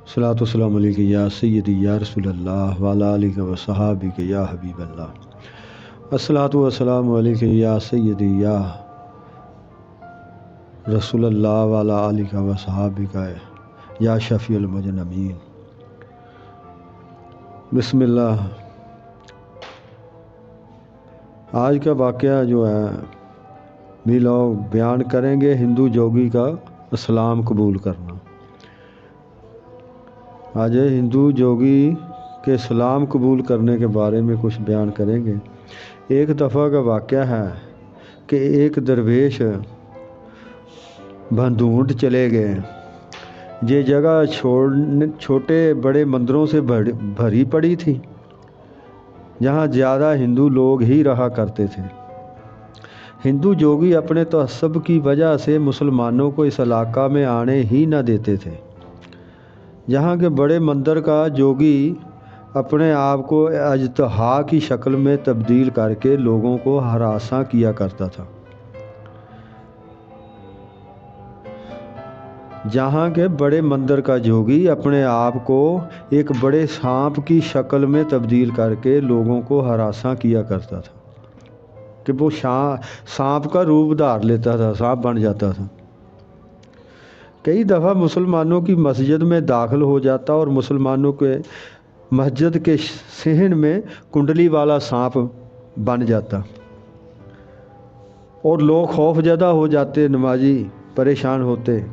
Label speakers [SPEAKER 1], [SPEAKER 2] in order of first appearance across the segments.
[SPEAKER 1] सलातो सलाम अलैका या सय्यदी या रसूल अल्लाह वाला आलिका व सहाबिका या हबीब अल्लाह। अस्सलातु वस्सलामु अलैका या सय्यदी या रसूल अल्लाह वाला आलिका व सहाबिका या शफीउल मुजनबीन। बिस्मिल्लाह। आज का वाक़या जो है भी लोग बयान करेंगे, हिंदू जोगी का इस्लाम कबूल करना। आज हिंदू जोगी के इस्लाम कबूल करने के बारे में कुछ बयान करेंगे। एक दफ़ा का वाक़या है कि एक दरवेश भंदूट चले गए। ये जगह छोटे बड़े मंदिरों से भरी पड़ी थी, जहाँ ज़्यादा हिंदू लोग ही रहा करते थे। हिंदू जोगी अपने तअस्सुब की वजह से मुसलमानों को इस इलाका में आने ही न देते थे। यहाँ के बड़े मंदिर का जोगी अपने आप को अजतहा की शक्ल में तब्दील करके लोगों को हरासा किया करता था। जहाँ के बड़े मंदिर का जोगी अपने आप को एक बड़े सांप की शक्ल में तब्दील करके लोगों को हरासा किया करता था कि वो सांप का रूप धार लेता था, सांप बन जाता था। कई दफ़ा मुसलमानों की मस्जिद में दाखिल हो जाता और मुसलमानों के मस्जिद के सहन में कुंडली वाला सांप बन जाता और लोग खौफजदा हो जाते, नमाजी परेशान होते।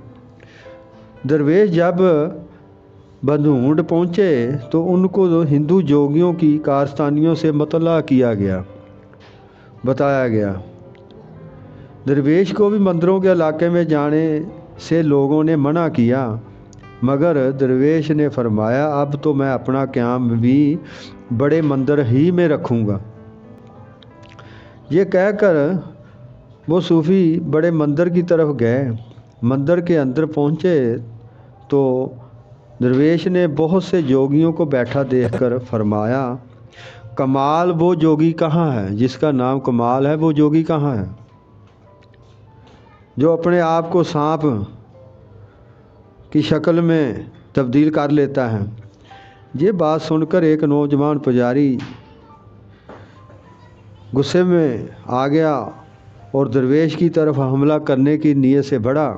[SPEAKER 1] दरवेश जब बंधूड पहुँचे तो उनको हिंदू जोगियों की कारस्तानियों से मतला किया गया, बताया गया। दरवेश को भी मंदिरों के इलाके में जाने से लोगों ने मना किया, मगर दरवेश ने फरमाया अब तो मैं अपना क़याम भी बड़े मंदिर ही में रखूँगा। ये कहकर वो सूफ़ी बड़े मंदिर की तरफ गए। मंदिर के अंदर पहुँचे तो दरवेश ने बहुत से जोगियों को बैठा देखकर फरमाया, कमाल वो जोगी कहाँ है? जिसका नाम कमाल है वो जोगी कहाँ है, जो अपने आप को सांप की शक्ल में तब्दील कर लेता है। ये बात सुनकर एक नौजवान पुजारी गुस्से में आ गया और दरवेश की तरफ हमला करने की नीयत से बढ़ा।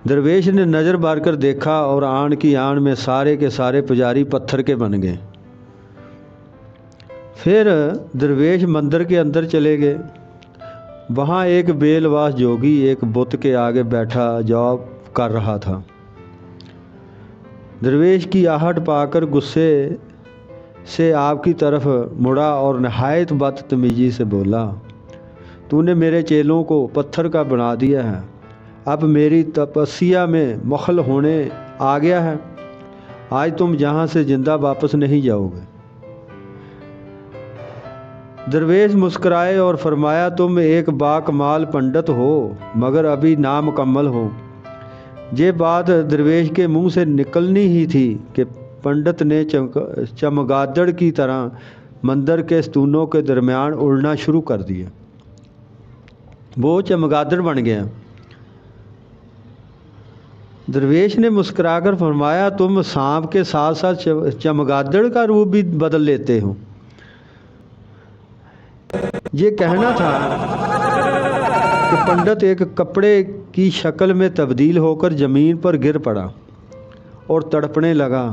[SPEAKER 1] दरवेश ने नज़र मार कर देखा और आन की आन में सारे के सारे पुजारी पत्थर के बन गए। फिर दरवेश मंदिर के अंदर चले गए। वहाँ एक बेलवास जोगी एक बुत के आगे बैठा जॉब कर रहा था। दरवेश की आहट पाकर गुस्से से आपकी तरफ मुड़ा और नहायत बदतमीजी से बोला, तूने मेरे चेलों को पत्थर का बना दिया है, अब मेरी तपस्या में मुखल होने आ गया है। आज तुम यहाँ से जिंदा वापस नहीं जाओगे। दरवेश मुस्कुराए और फरमाया, तुम एक बाकमाल पंडित हो मगर अभी नामुकम्मल हो। ये बात दरवेश के मुंह से निकलनी ही थी कि पंडित ने चमगादड़ की तरह मंदिर के स्तूनों के दरमियान उड़ना शुरू कर दिया। वो चमगादड़ बन गया। दरवेश ने मुस्कुराकर फरमाया, तुम सांप के साथ साथ चमगादड़ का रूप भी बदल लेते हो। ये कहना था कि पंडित एक कपड़े की शक्ल में तब्दील होकर ज़मीन पर गिर पड़ा और तड़पने लगा।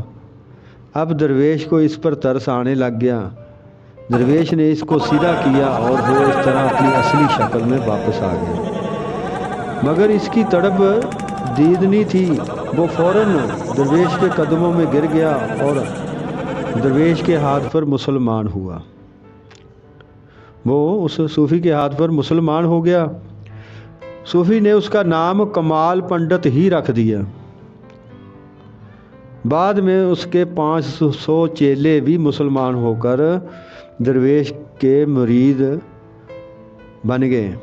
[SPEAKER 1] अब दरवेश को इस पर तरस आने लग गया। दरवेश ने इसको सीधा किया और वो इस तरह अपनी असली शक्ल में वापस आ गया, मगर इसकी तड़प दीदनी थी। वो फ़ौरन दरवेश के कदमों में गिर गया और दरवेश के हाथ पर मुसलमान हुआ। वो उस सूफ़ी के हाथ पर मुसलमान हो गया। सूफ़ी ने उसका नाम कमाल पंडित ही रख दिया। बाद में उसके 500 चेले भी मुसलमान होकर दरवेश के मुरीद बन गए,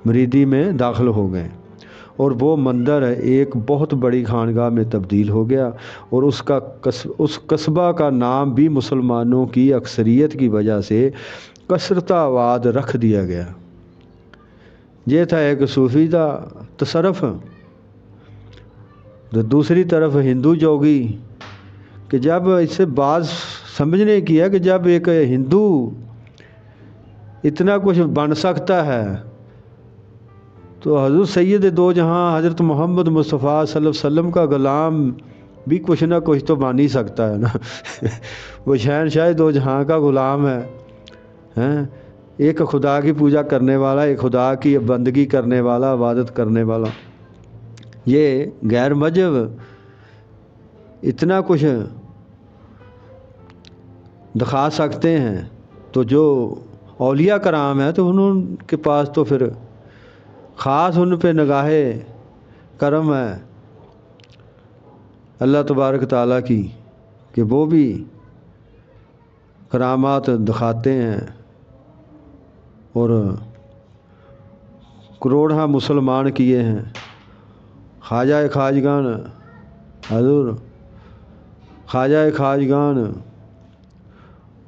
[SPEAKER 1] मुरीदी में दाखिल हो गए और वो मंदिर एक बहुत बड़ी खानगाह में तब्दील हो गया और उस कस्बा का नाम भी मुसलमानों की अक्सरियत की वजह से कसरताबाद रख दिया गया। یہ تھا ایک صوفی کا تصرف۔ تو دوسری طرف ہندو جوگی کہ جب اس سے بات سمجھنے کی ہے کہ جب ایک ہندو اتنا کچھ بن سکتا ہے تو حضرت سید دو جہاں حضرت محمد مصطفیٰ صلی اللہ علیہ وسلم کا غلام بھی کچھ نہ کچھ تو بن ہی سکتا ہے نا۔ وہ شہنشاہ دو جہاں کا غلام ہے، ہیں؟ ایک خدا کی پوجا کرنے والا، ایک خدا کی بندگی کرنے والا، عبادت کرنے والا۔ یہ غیر مذہب اتنا کچھ دکھا سکتے ہیں، تو جو اولیاء کرام ہیں تو انہوں کے پاس تو پھر خاص ان پہ نگاہ کرم ہے اللہ تبارک تعالیٰ کی کہ وہ بھی کرامات دکھاتے ہیں، اور کروڑہ مسلمان کیے ہیں۔ خواجہ خواجگان حضور خواجہ خواجگان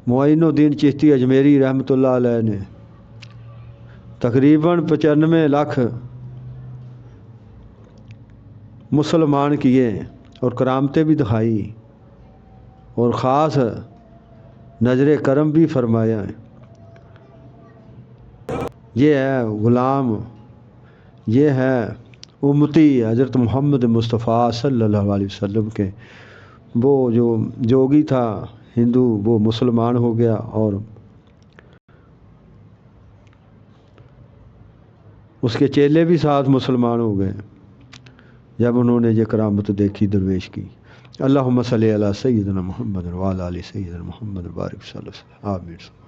[SPEAKER 1] معین الدین چشتی اجمیری رحمۃ اللہ علیہ نے تقریباً 95 لاکھ مسلمان کیے اور کرامتیں بھی دکھائی، اور خاص نظر کرم بھی فرمایا ہے۔ یہ ہے غلام، یہ ہے امتی حضرت محمد مصطفیٰ صلی اللہ علیہ وسلم کے۔ وہ جو جوگی تھا ہندو وہ مسلمان ہو گیا، اور اس کے چیلے بھی ساتھ مسلمان ہو گئے جب انہوں نے یہ کرامت دیکھی درویش کی۔ اللہم صلی علی سیدنا محمد وعلی آل سیدنا محمد بارک صلی اللہ علیہ وسلم، آمین۔